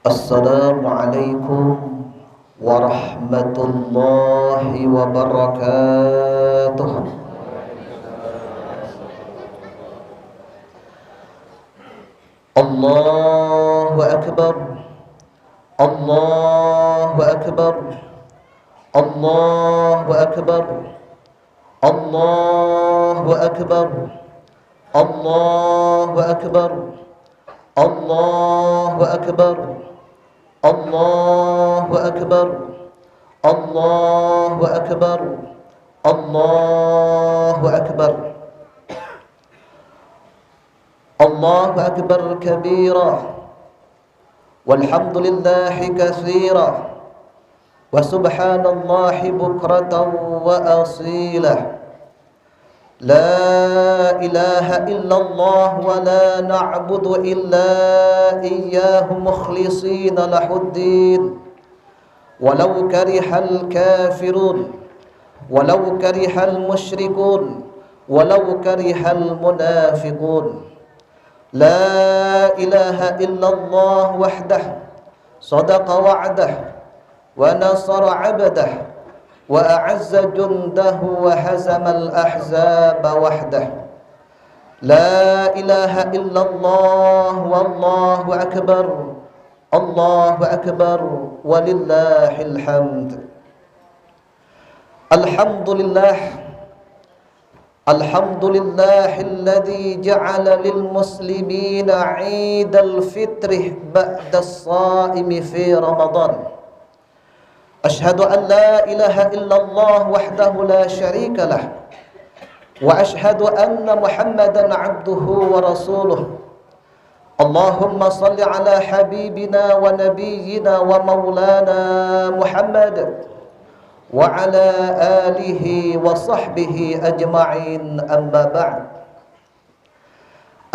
Assalamualaikum warahmatullahi wabarakatuh. Allahu Akbar, Allahu Akbar, Allahu Akbar, Allahu Akbar, Allahu Akbar, Allahu Akbar, Allahu Akbar, Allahu Akbar, Allahu Akbar. Allahu Akbar kabira, walhamdulillahi katsira, wa subhanallahi bukratan wa asila. La ilaha illallah wa la na'budu illa iyyahu mukhlishina lahuddin walau karihal kafirun walau karihal musyrikun walau karihal munafiqun. La ilaha illallah wahdah sadaqa wa'dah wa nasara 'abdah wa a'azza jundahu wa hazamal ahzaba wahdah. La ilaha illallah wallahu akbar, Allahu akbar walillahil hamd. Alhamdulillah, alhamdulillahilladzi ja'ala lil muslimina 'idal fitri ba'da as-shaimi fi Ramadan. Ashhadu an la ilaha illallah wahdahu la syarika lah wa ashhadu anna Muhammadan 'abduhu wa rasuluh. Allahumma salli ala habibina wa nabiyyina wa maulana Muhammad wa ala alihi wa sahbihi ajma'in, amma ba'd.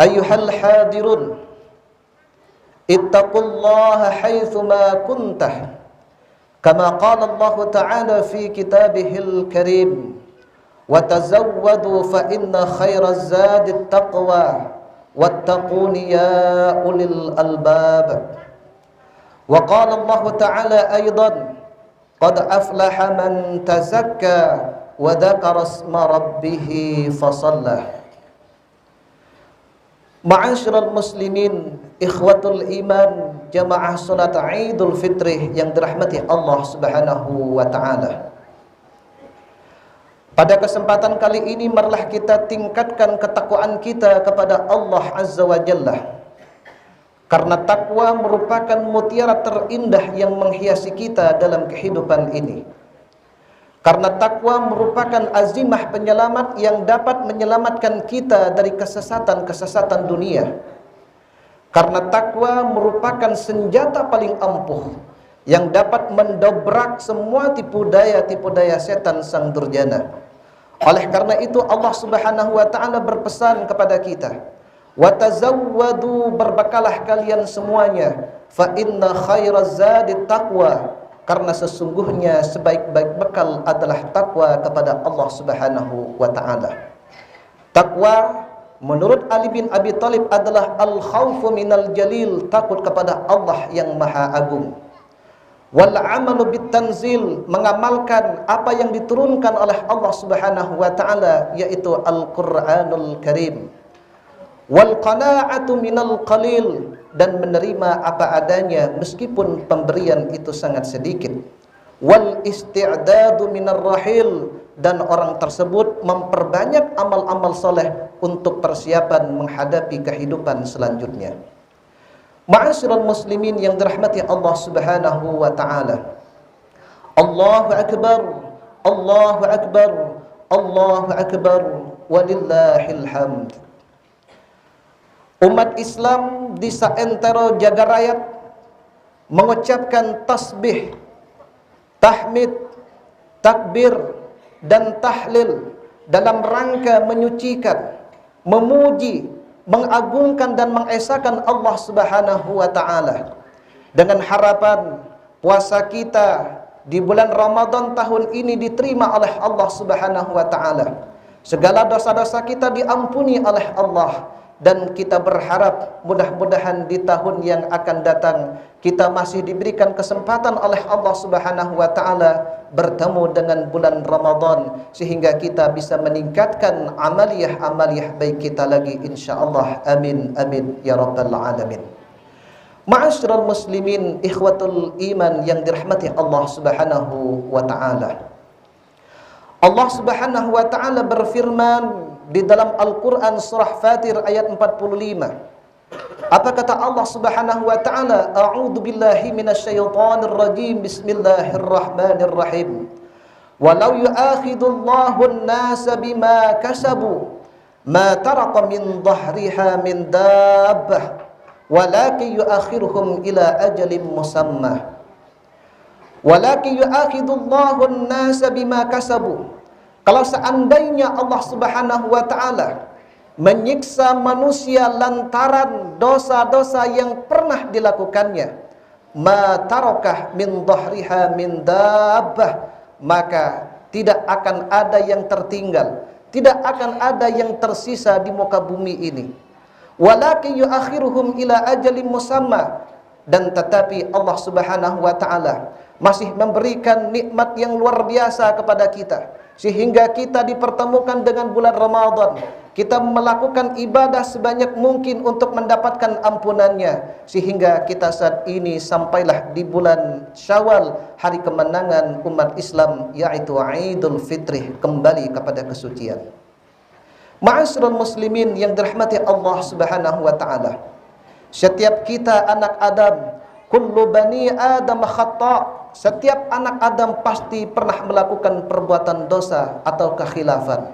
Ayyuhal hadirun, ittaqullaha haitsu ma kuntah, kama qala Allah Ta'ala fi kitabihil karim, wa tazawwadu fa inna khairaz zadit taqwa wattaquni ya ulil albab. Wa qala Allah Ta'ala aidan, qad aflaha man tazakka wa dzakara isma rabbih fasalla. Ma'asyiral muslimin, ikhwatul iman, jamaah salat Idul Fitri yang dirahmati Allah Subhanahu wa taala. Pada kesempatan kali ini marilah kita tingkatkan ketakwaan kita kepada Allah Azza wa Jalla. Karena takwa merupakan mutiara terindah yang menghiasi kita dalam kehidupan ini. Karena takwa merupakan azimah penyelamat yang dapat menyelamatkan kita dari kesesatan-kesesatan dunia. Karena takwa merupakan senjata paling ampuh yang dapat mendobrak semua tipu daya setan sang durjana. Oleh karena itu Allah Subhanahu wa taala berpesan kepada kita, "Wa tazawwadu, berbekalah kalian semuanya, fa inna khairaz zadit taqwa." Karena sesungguhnya sebaik-baik bekal adalah takwa kepada Allah Subhanahu wa taala. Takwa menurut Ali bin Abi Thalib adalah al-khaufu minal jalil, takut kepada Allah yang Maha Agung. Wal amalu bit tanzil, mengamalkan apa yang diturunkan oleh Allah Subhanahu wa taala, yaitu Al-Qur'anul Karim. Wal qana'atu minal qalil, dan menerima apa adanya meskipun pemberian itu sangat sedikit. Wal isti'dadu minar rahil, dan orang tersebut memperbanyak amal-amal soleh untuk persiapan menghadapi kehidupan selanjutnya. Ma'asyiral muslimin yang dirahmati Allah Subhanahu wa taala. Allahu akbar, Allahu akbar, Allahu akbar walillahil hamd. Umat Islam di saentero jagat raya mengucapkan tasbih, tahmid, takbir, dan tahlil dalam rangka menyucikan, memuji, mengagungkan dan mengesahkan Allah Subhanahu wa taala, dengan harapan puasa kita di bulan Ramadan tahun ini diterima oleh Allah Subhanahu wa taala. Segala dosa-dosa kita diampuni oleh Allah, dan kita berharap mudah-mudahan di tahun yang akan datang kita masih diberikan kesempatan oleh Allah Subhanahu wa taala bertemu dengan bulan Ramadan sehingga kita bisa meningkatkan amaliyah-amaliyah baik kita lagi insyaallah. Amin amin ya rabbal alamin. Ma'asyiral muslimin ikhwatul iman yang dirahmati Allah Subhanahu wa taala. Allah Subhanahu wa taala berfirman di dalam Al-Quran surah Fatir ayat 45. Apa kata Allah Subhanahu wa taala? A'udzu billahi minasyaitonir rajim. Bismillahirrahmanirrahim. Walau yu'akhidullahu an-nasa bima kasabu ma taraka min dhahriha min dabbah walakin yu'akhiruhum ila ajalin musamma. Walakin yu'akhidullahu an-nasa bima kasabu. Kalau seandainya Allah Subhanahu wa taala menyiksa manusia lantaran dosa-dosa yang pernah dilakukannya, ma tarakah min dhahriha min dabbah, maka tidak akan ada yang tertinggal, tidak akan ada yang tersisa di muka bumi ini. Walakin yu'akhiruhum ila ajalin musamma, dan tetapi Allah Subhanahu wa taala masih memberikan nikmat yang luar biasa kepada kita sehingga kita dipertemukan dengan bulan Ramadan. Kita melakukan ibadah sebanyak mungkin untuk mendapatkan ampunannya sehingga kita saat ini sampailah di bulan Syawal, hari kemenangan umat Islam, yaitu Idul Fitri, kembali kepada kesucian. Ma'asyiral muslimin yang dirahmati Allah Subhanahu wa taala, setiap kita anak Adam, kullu bani Adam khata', setiap anak Adam pasti pernah melakukan perbuatan dosa atau kekhilafan.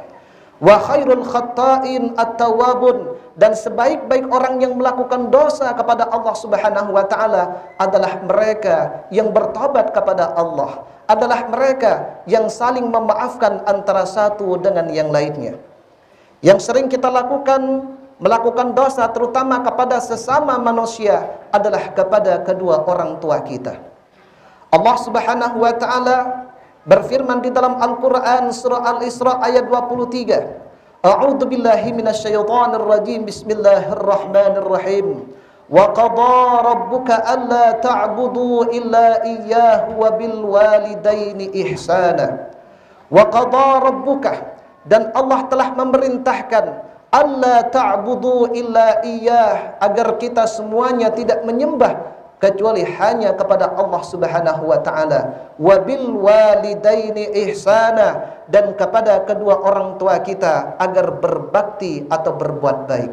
Wa khairul khatta'in at-tawwabun, dan sebaik-baik orang yang melakukan dosa kepada Allah Subhanahu wa taala adalah mereka yang bertobat kepada Allah, adalah mereka yang saling memaafkan antara satu dengan yang lainnya. Yang sering kita lakukan, melakukan dosa terutama kepada sesama manusia adalah kepada kedua orang tua kita. Allah Subhanahu wa taala berfirman di dalam Al-Qur'an surah Al-Isra ayat 23. A'udzu billahi minasyaitonir rajim. Bismillahirrahmanirrahim. Wa qadha rabbuka alla ta'budu illa iyyahu wa bil walidaini ihsana. Wa qadha rabbuka, dan Allah telah memerintahkan alla ta'budu illa iyyah, agar kita semuanya tidak menyembah kecuali hanya kepada Allah Subhanahu wa taala. Wa bil walidaini ihsana, dan kepada kedua orang tua kita agar berbakti atau berbuat baik.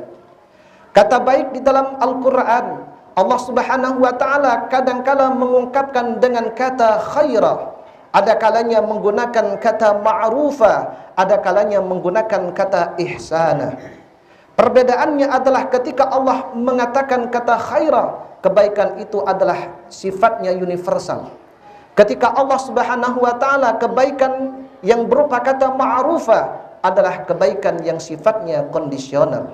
Kata baik di dalam Al-Qur'an, Allah Subhanahu wa taala kadang-kala mengungkapkan dengan kata khaira, ada kalanya menggunakan kata ma'rufa, ada kalanya menggunakan kata ihsana. Perbedaannya adalah ketika Allah mengatakan kata khaira, kebaikan itu adalah sifatnya universal. Ketika Allah Subhanahu wa taala, kebaikan yang berupa kata ma'rufa adalah kebaikan yang sifatnya kondisional.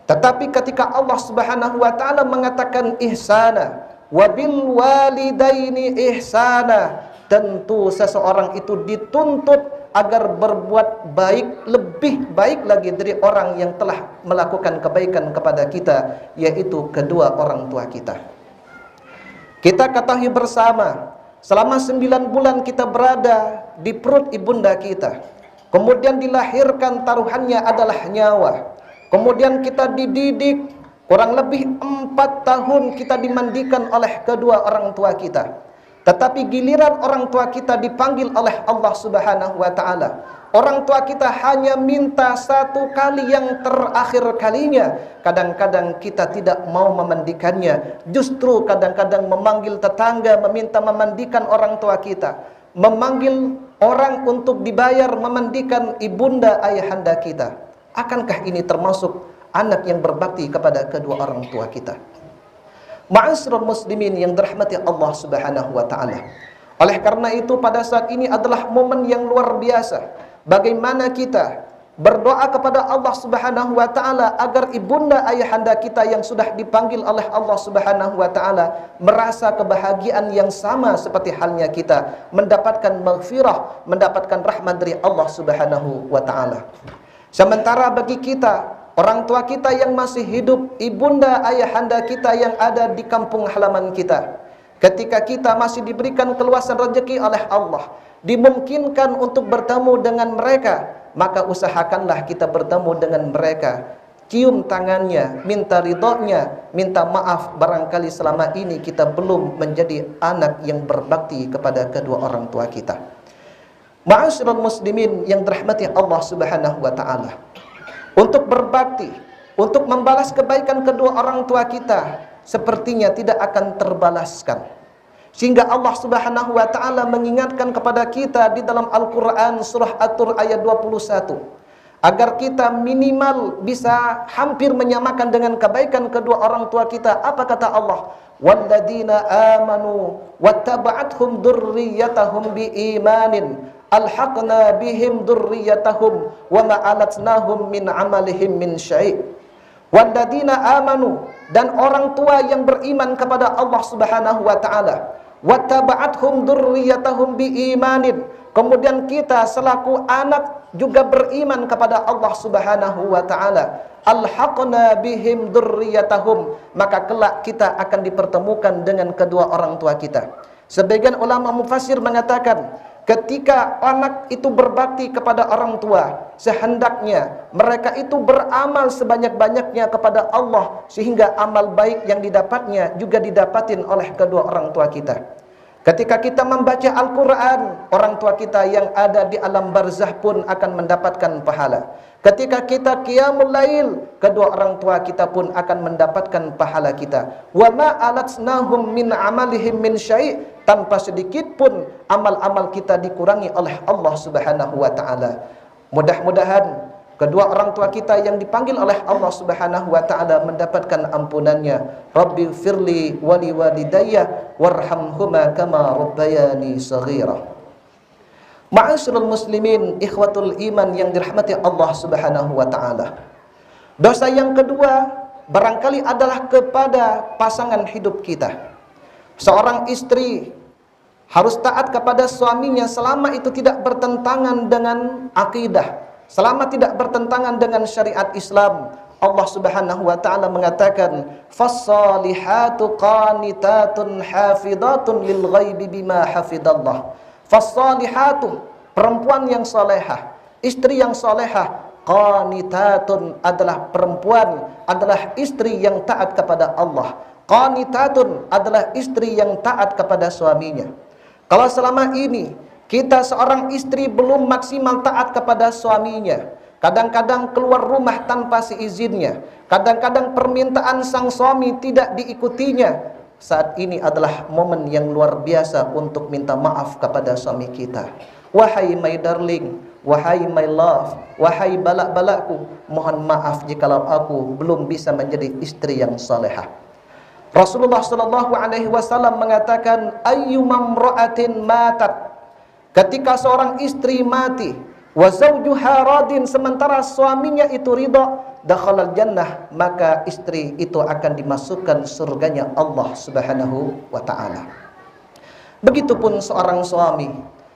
Tetapi ketika Allah Subhanahu wa taala mengatakan ihsana, wa bil walidaini ihsana, tentu seseorang itu dituntut agar berbuat baik, lebih baik lagi dari orang yang telah melakukan kebaikan kepada kita, yaitu kedua orang tua kita. Kita ketahui bersama, selama 9 bulan kita berada di perut ibunda kita, kemudian dilahirkan, taruhannya adalah nyawa, kemudian kita dididik, kurang lebih 4 tahun kita dimandikan oleh kedua orang tua kita. Tetapi giliran orang tua kita dipanggil oleh Allah Subhanahu wa taala, orang tua kita hanya minta 1 kali yang terakhir kalinya. Kadang-kadang kita tidak mau memandikannya, justru kadang-kadang memanggil tetangga meminta memandikan orang tua kita, memanggil orang untuk dibayar memandikan ibunda ayahanda kita. Akankah ini termasuk anak yang berbakti kepada kedua orang tua kita? Ma'asyiral muslimin yang dirahmati Allah Subhanahu wa taala. Oleh karena itu pada saat ini adalah momen yang luar biasa. Bagaimana kita berdoa kepada Allah Subhanahu wa taala agar ibunda ayahanda kita yang sudah dipanggil oleh Allah Subhanahu wa taala merasa kebahagiaan yang sama seperti halnya kita, mendapatkan maghfirah, mendapatkan rahmat dari Allah Subhanahu wa taala. Sementara bagi kita orang tua kita yang masih hidup, ibunda, ayahanda kita yang ada di kampung halaman kita. Ketika kita masih diberikan keluasan rezeki oleh Allah, dimungkinkan untuk bertemu dengan mereka, maka usahakanlah kita bertemu dengan mereka. Cium tangannya, minta ridhonya, minta maaf barangkali selama ini kita belum menjadi anak yang berbakti kepada kedua orang tua kita. Ma'asyiral muslimin yang dirahmati Allah Subhanahu wa taala. Untuk berbakti, untuk membalas kebaikan kedua orang tua kita sepertinya tidak akan terbalaskan. Sehingga Allah Subhanahu wa taala mengingatkan kepada kita di dalam Al-Qur'an surah At-Tur ayat 21 agar kita minimal bisa hampir menyamakan dengan kebaikan kedua orang tua kita. Apa kata Allah? Walladzina amanu wattaba'athum dzurriyyatahum biimanin alhaqna bihim dzurriyyatahum wama alatnahum min amalihim min syai'. Walladzina amanu, dan orang tua yang beriman kepada Allah Subhanahu wa taala, wattaba'athum dzurriyyatahum biimanin, kemudian kita selaku anak juga beriman kepada Allah Subhanahu wa taala, alhaqna bihim dzurriyyatahum, maka kelak kita akan dipertemukan dengan kedua orang tua kita. Sebagian ulama mufassir mengatakan, ketika anak itu berbakti kepada orang tua, sehendaknya mereka itu beramal sebanyak-banyaknya kepada Allah, sehingga amal baik yang didapatnya juga didapatin oleh kedua orang tua kita. Ketika kita membaca Al-Quran, orang tua kita yang ada di alam barzah pun akan mendapatkan pahala. Ketika kita qiyamul lail, kedua orang tua kita pun akan mendapatkan pahala kita. Wa ma alatsnahum min amalihim min syai', tanpa sedikit pun amal-amal kita dikurangi oleh Allah Subhanahu wa taala. Mudah-mudahan kedua orang tua kita yang dipanggil oleh Allah Subhanahu wa taala mendapatkan ampunannya. Rabbighfirli wa liwalidayya warhamhuma kama rabbayani shaghira. Ma'asyiral muslimin, ikhwatul iman yang dirahmati Allah Subhanahu wa taala. Dosa yang kedua barangkali adalah kepada pasangan hidup kita. Seorang istri harus taat kepada suaminya selama itu tidak bertentangan dengan akidah, selama tidak bertentangan dengan syariat Islam. Allah Subhanahu wa taala mengatakan, "Fas-salihatu qanitatun hafizatun lil ghaibi bima hafidallah." Fas-salihatu, perempuan yang salehah, istri yang salehah, qanitatun adalah perempuan, adalah istri yang taat kepada Allah. Qanitatun adalah istri yang taat kepada suaminya. Kalau selama ini kita seorang istri belum maksimal taat kepada suaminya, kadang-kadang keluar rumah tanpa seizinnya, kadang-kadang permintaan sang suami tidak diikutinya, saat ini adalah momen yang luar biasa untuk minta maaf kepada suami kita. Wahai my darling, wahai my love, wahai balak-balakku, mohon maaf jikalau aku belum bisa menjadi istri yang salehah. Rasulullah sallallahu alaihi wasallam mengatakan, ayyumam ra'atin matat, ketika seorang istri mati, wa zawjuha radin, sementara suaminya itu ridha, dakhalal jannah, maka istri itu akan dimasukkan surganya Allah Subhanahu wa taala. Begitupun seorang suami.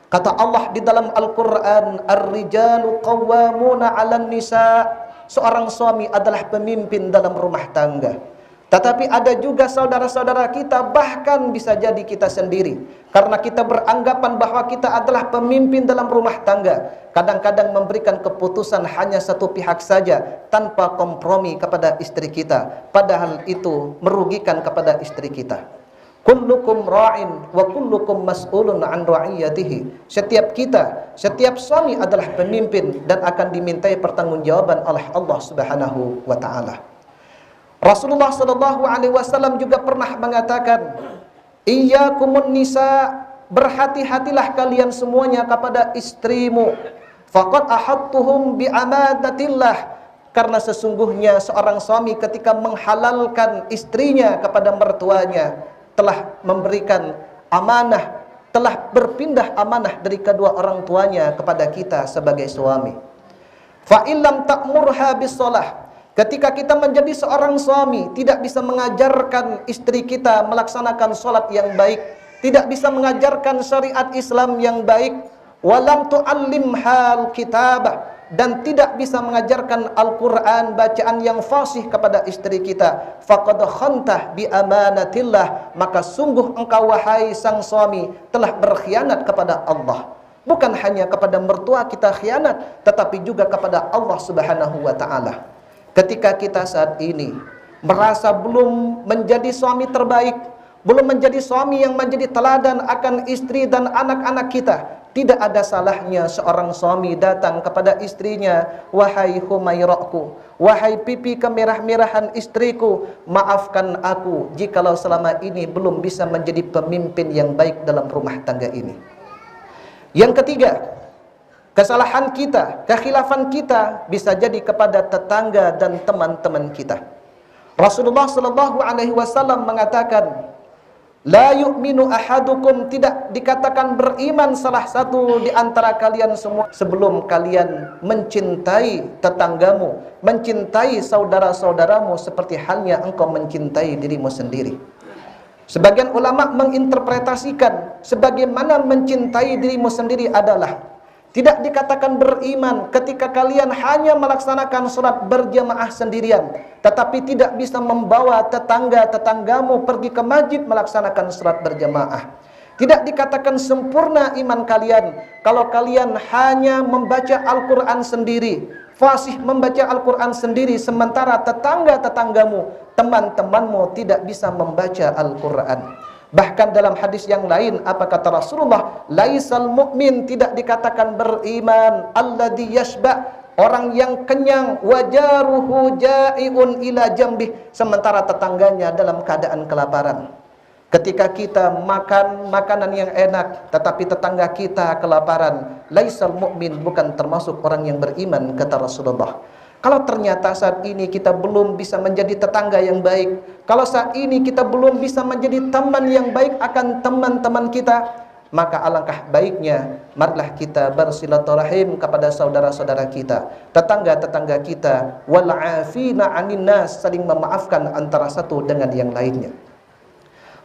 Kata Allah di dalam Al-Qur'an, ar-rijalu qawwamuna 'alan nisa, seorang suami adalah pemimpin dalam rumah tangga. Tetapi ada juga saudara-saudara kita, bahkan bisa jadi kita sendiri, karena kita beranggapan bahwa kita adalah pemimpin dalam rumah tangga, kadang-kadang memberikan keputusan hanya satu pihak saja tanpa kompromi kepada istri kita, padahal itu merugikan kepada istri kita. Kullukum ra'in wa kullukum mas'ulun an ra'iyatihi. Setiap kita, setiap suami adalah pemimpin dan akan dimintai pertanggungjawaban oleh Allah Subhanahu wa taala. Rasulullah sallallahu alaihi wasallam juga pernah mengatakan, iyyakumun nisa, berhati-hatilah kalian semuanya kepada istrimu. Faqad ahattuhum bi'amanatillah, karena sesungguhnya seorang suami ketika menghalalkan istrinya kepada mertuanya telah memberikan amanah, telah berpindah amanah dari kedua orang tuanya kepada kita sebagai suami. Fa illam ta'murha bis-shalah, ketika kita menjadi seorang suami, tidak bisa mengajarkan istri kita melaksanakan sholat yang baik, tidak bisa mengajarkan syariat Islam yang baik, walam tu'allimhal kitabah, dan tidak bisa mengajarkan Al-Quran bacaan yang fasih kepada istri kita, faqad khantah bi amanatillah, maka sungguh engkau wahai sang suami telah berkhianat kepada Allah. Bukan hanya kepada mertua kita khianat, tetapi juga kepada Allah Subhanahu wa taala. Ketika kita saat ini merasa belum menjadi suami terbaik, belum menjadi suami yang menjadi teladan akan istri dan anak-anak kita, tidak ada salahnya seorang suami datang kepada istrinya, wahai Humairahku, wahai pipi kemerah-merahan istriku, maafkan aku jikalau selama ini belum bisa menjadi pemimpin yang baik dalam rumah tangga ini. Yang ketiga, kesalahan kita, kekhilafan kita bisa jadi kepada tetangga dan teman-teman kita. Rasulullah sallallahu alaihi wasallam mengatakan, la yu'minu ahadukum, tidak dikatakan beriman salah satu di antara kalian semua sebelum kalian mencintai tetanggamu, mencintai saudara-saudaramu seperti halnya engkau mencintai dirimu sendiri. Sebagian ulama menginterpretasikan sebagaimana mencintai dirimu sendiri adalah tidak dikatakan beriman ketika kalian hanya melaksanakan sholat berjamaah sendirian, tetapi tidak bisa membawa tetangga-tetanggamu pergi ke masjid melaksanakan sholat berjamaah. Tidak dikatakan sempurna iman kalian kalau kalian hanya membaca Al-Quran sendiri, fasih membaca Al-Quran sendiri, sementara tetangga-tetanggamu, teman-temanmu tidak bisa membaca Al-Quran. Bahkan dalam hadis yang lain, apa kata Rasulullah? Laisal mu'min, tidak dikatakan beriman alladzi yashba, orang yang kenyang, wajaruhu ja'iun ila jambih, sementara tetangganya dalam keadaan kelaparan. Ketika kita makan makanan yang enak tetapi tetangga kita kelaparan, laisal mu'min, bukan termasuk orang yang beriman, kata Rasulullah. Kalau ternyata saat ini kita belum bisa menjadi tetangga yang baik, kalau saat ini kita belum bisa menjadi teman yang baik akan teman-teman kita, maka alangkah baiknya marilah kita bersilaturahim kepada saudara-saudara kita, tetangga-tetangga kita, wal 'afina 'anil nas, saling memaafkan antara satu dengan yang lainnya.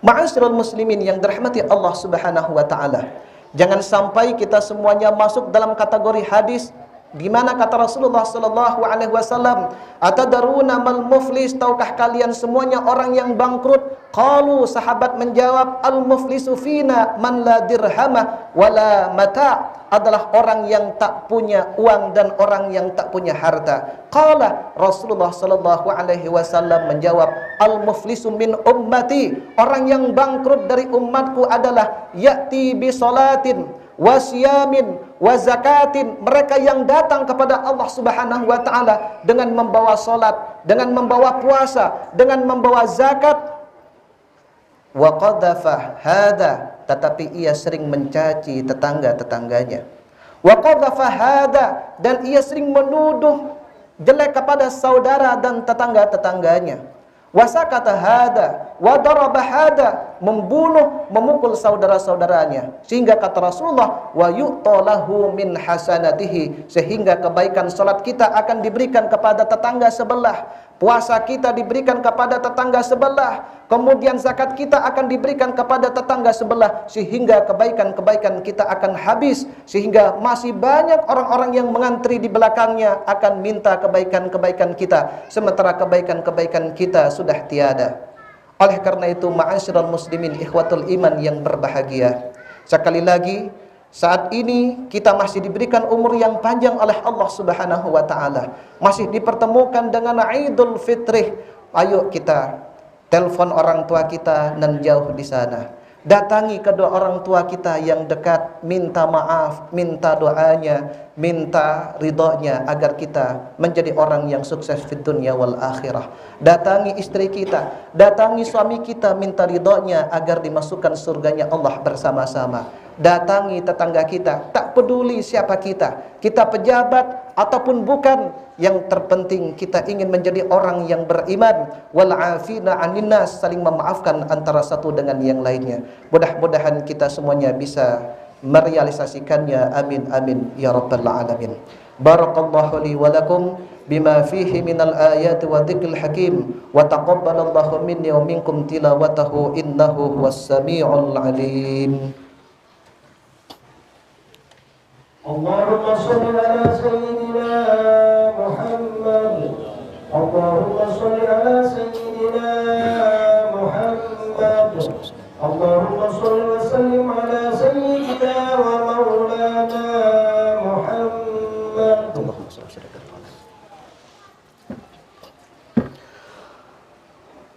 Ma'asyiral muslimin yang dirahmati Allah Subhanahu wa taala, jangan sampai kita semuanya masuk dalam kategori hadis di mana kata Rasulullah sallallahu alaihi wasallam, "Atadaruna mal muflis?" Tahukah kalian semuanya orang yang bangkrut? Qalu, sahabat menjawab, "Al-muflisu fina man la dirhamah wala mata'." Adalah orang yang tak punya uang dan orang yang tak punya harta. Qala, Rasulullah sallallahu alaihi wasallam menjawab, "Al-muflisu min ummati." Orang yang bangkrut dari umatku adalah ya'ti bi salatin wasyamin wa zakatin, mereka yang datang kepada Allah Subhanahu wa taala dengan membawa salat, dengan membawa puasa, dengan membawa zakat. Wa qadhafa hada, tetapi ia sering mencaci tetangga-tetangganya. Wa qadhafa hada, dan ia sering menuduh jelek kepada saudara dan tetangga-tetangganya. Wasakata hada, wadaraba hada, membunuh, memukul saudara-saudaranya. Sehingga kata Rasulullah, wa yu'talahu min hasanatihi, sehingga kebaikan salat kita akan diberikan kepada tetangga sebelah, puasa kita diberikan kepada tetangga sebelah, kemudian zakat kita akan diberikan kepada tetangga sebelah, sehingga kebaikan-kebaikan kita akan habis, sehingga masih banyak orang-orang yang mengantri di belakangnya akan minta kebaikan-kebaikan kita, sementara kebaikan-kebaikan kita sudah tiada. Oleh karena itu, ma'asyiral muslimin ikhwatul iman yang berbahagia, sekali lagi, saat ini kita masih diberikan umur yang panjang oleh Allah Subhanahu wa taala, masih dipertemukan dengan Idul Fitri. Ayo kita telepon orang tua kita nan jauh di sana, datangi kedua orang tua kita yang dekat, minta maaf, minta doanya, minta ridhonya agar kita menjadi orang yang sukses di dunia wal akhirah. Datangi istri kita, datangi suami kita, minta ridhonya agar dimasukkan surganya Allah bersama-sama. Datangi tetangga kita, tak peduli siapa kita pejabat ataupun bukan, yang terpenting kita ingin menjadi orang yang beriman. Wal 'afina 'anil nas, saling memaafkan antara satu dengan yang lainnya. Mudah-mudahan kita semuanya bisa merealisasikannya. Amin amin ya rabbal alamin. Barakallahu li wa lakum bima fihi minal ayati wa dzikril hakim, wa taqabbalallahu minni wa minkum tilawatahu innahu huwas samiul alim. Allahumma shalli ala sayyidina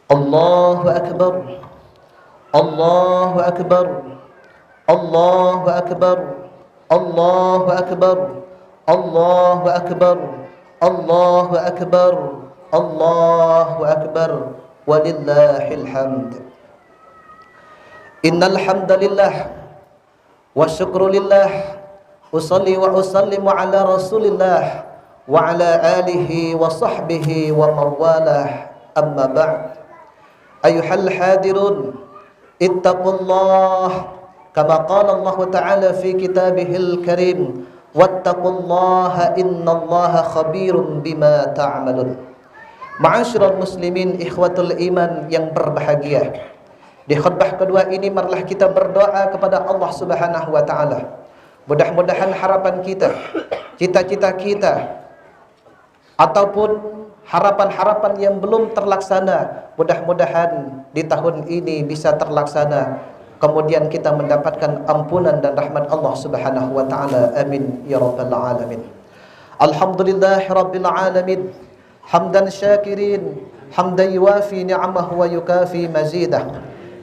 Allahu Akbar, Allahu Akbar, Allahu Akbar, Allahu Akbar, Allahu Akbar, Allahu Akbar, Allahu Akbar, walillahil hamd. Innal hamdalillah wa syukru lillah, usalli wa usallimu ala Rasulillah wa ala alihi wa sahbihi wa mawalah, amma ba'd. Ayuhal hadirun, ittaqullah kama qala Allah Ta'ala fi kitabihil karim, wattaqullaha innallaha khabirun bima ta'malun. Ma'asyiral muslimin, ikhwatul iman yang berbahagia, di khutbah kedua ini marilah kita berdoa kepada Allah Subhanahu wa Ta'ala. Mudah-mudahan harapan kita, cita-cita kita, ataupun harapan-harapan yang belum terlaksana, mudah-mudahan di tahun ini bisa terlaksana. Kemudian kita mendapatkan ampunan dan rahmat Allah Subhanahu wa Ta'ala. Amin ya rabbal alamin. Alhamdulillahi rabbil alamin, hamdan syakirin, hamdan yuwafi ni'amahu wa yukafi mazidah.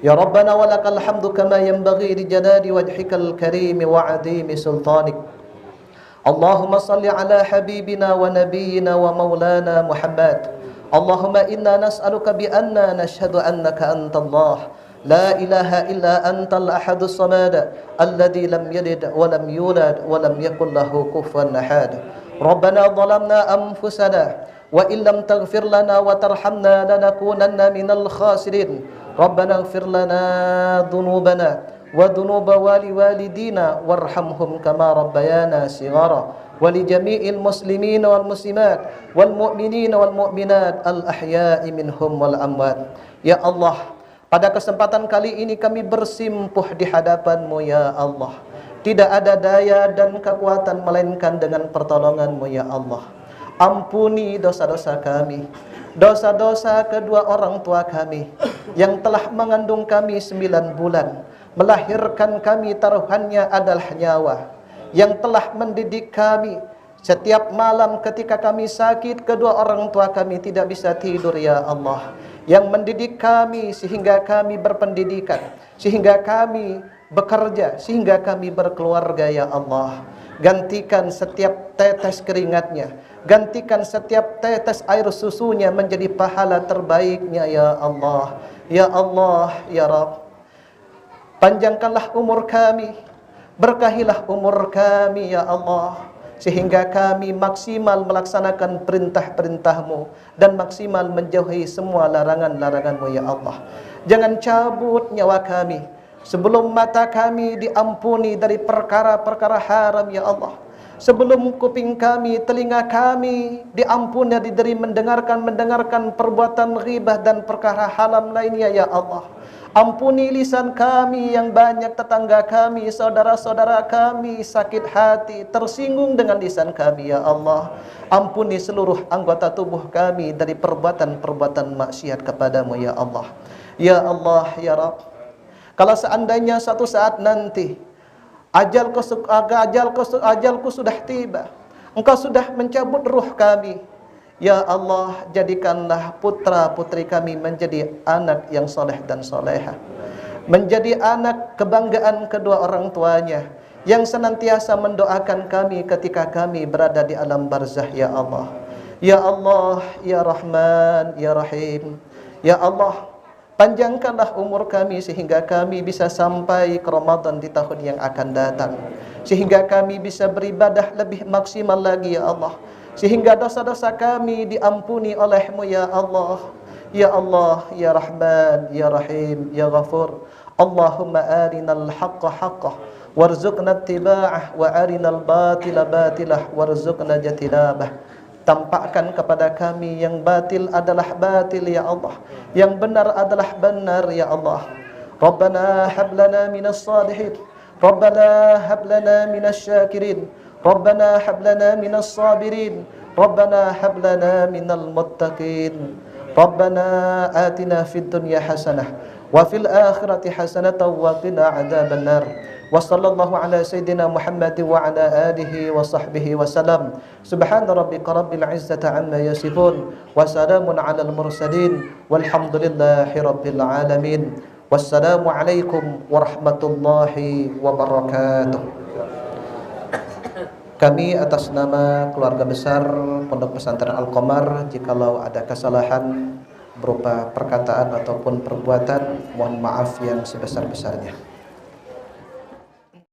Ya Rabbana walakal hamdu kama yanbaghi li jalali wajhikal karim wa 'azimi sultanik. Allahumma salli ala habibina wa nabiyyina wa maulana Muhammad. Allahumma inna nas'aluka bi anna nashhadu annaka antallah, la ilaha illa antal ahadus samad, alladhi lam yalid wa lam yulad wa lam yakul lahu kufuwan ahad. Rabbana zalamna anfusana wa illam taghfir lana wa tarhamna lanakunanna minal khasirin. Rabbana ighfir lana dhunubana wa dhunuba walidina warhamhum kama rabbayana shighara, wa li jami'il muslimina wal muslimat wal mu'minina wal mu'minat al ahya'i minhum wal amwat. Ya Allah, pada kesempatan kali ini kami bersimpuh di hadapan-Mu ya Allah. Tidak ada daya dan kekuatan melainkan dengan pertolongan-Mu ya Allah. Ampuni dosa-dosa kami, dosa-dosa kedua orang tua kami yang telah mengandung kami 9 bulan, melahirkan kami taruhannya adalah nyawa, yang telah mendidik kami. Setiap malam ketika kami sakit, kedua orang tua kami tidak bisa tidur ya Allah, yang mendidik kami sehingga kami berpendidikan, sehingga kami bekerja, sehingga kami berkeluarga ya Allah. Gantikan setiap tetes keringatnya, gantikan setiap tetes air susunya menjadi pahala terbaiknya ya Allah. Ya Allah, ya Rabb, panjangkanlah umur kami, berkahilah umur kami ya Allah, sehingga kami maksimal melaksanakan perintah-perintah-Mu dan maksimal menjauhi semua larangan-larangan-Mu ya Allah. Jangan cabut nyawa kami sebelum mata kami diampuni dari perkara-perkara haram ya Allah. Sebelum kuping kami, telinga kami diampuni dari mendengarkan perbuatan ghibah dan perkara haram lainnya ya Allah. Ampuni lisan kami yang banyak tetangga kami, saudara-saudara kami sakit hati, tersinggung dengan lisan kami ya Allah. Ampuni seluruh anggota tubuh kami dari perbuatan-perbuatan maksiat kepadamu ya Allah. Ya Allah, ya Rabb, kalau seandainya satu saat nanti ajalku sudah tiba, Engkau sudah mencabut ruh kami, ya Allah, jadikanlah putra-putri kami menjadi anak yang soleh dan soleha, menjadi anak kebanggaan kedua orang tuanya, yang senantiasa mendoakan kami ketika kami berada di alam barzah ya Allah. Ya Allah, ya Rahman, ya Rahim, ya Allah, panjangkanlah umur kami sehingga kami bisa sampai ke Ramadan di tahun yang akan datang, sehingga kami bisa beribadah lebih maksimal lagi ya Allah, sehingga dosa-dosa kami diampuni oleh-Mu ya Allah. Ya Allah, ya Rahman, ya Rahim, ya Ghafur. Allahumma arinal haqqa haqqah warzuqna ittiba'ah wa arinal batila batilah warzuqna jatinabah. Tampakkan kepada kami yang batil adalah batil ya Allah, yang benar adalah benar ya Allah. Rabbana hab lana minas salihin, Rabbana hab lana minasy syakirin, Rabbana hab lana minas sabirin, Rabbana hab lana minal muttaqin. Rabbana atina fid dunya hasanah wa fil akhirati hasanatan wa qina adzabannar. Wa sallallahu ala sayyidina Muhammad wa ala alihi wa sahbihi wa salam. Subhana rabbika rabbil izzati amma yasifun wa salamun alal mursalin walhamdulillahi rabbil alamin. Wassalamu alaikum warahmatullahi wabarakatuh. Kami atas nama keluarga besar Pondok Pesantren Al-Qamar, jikalau ada kesalahan berupa perkataan ataupun perbuatan, mohon maaf yang sebesar-besarnya.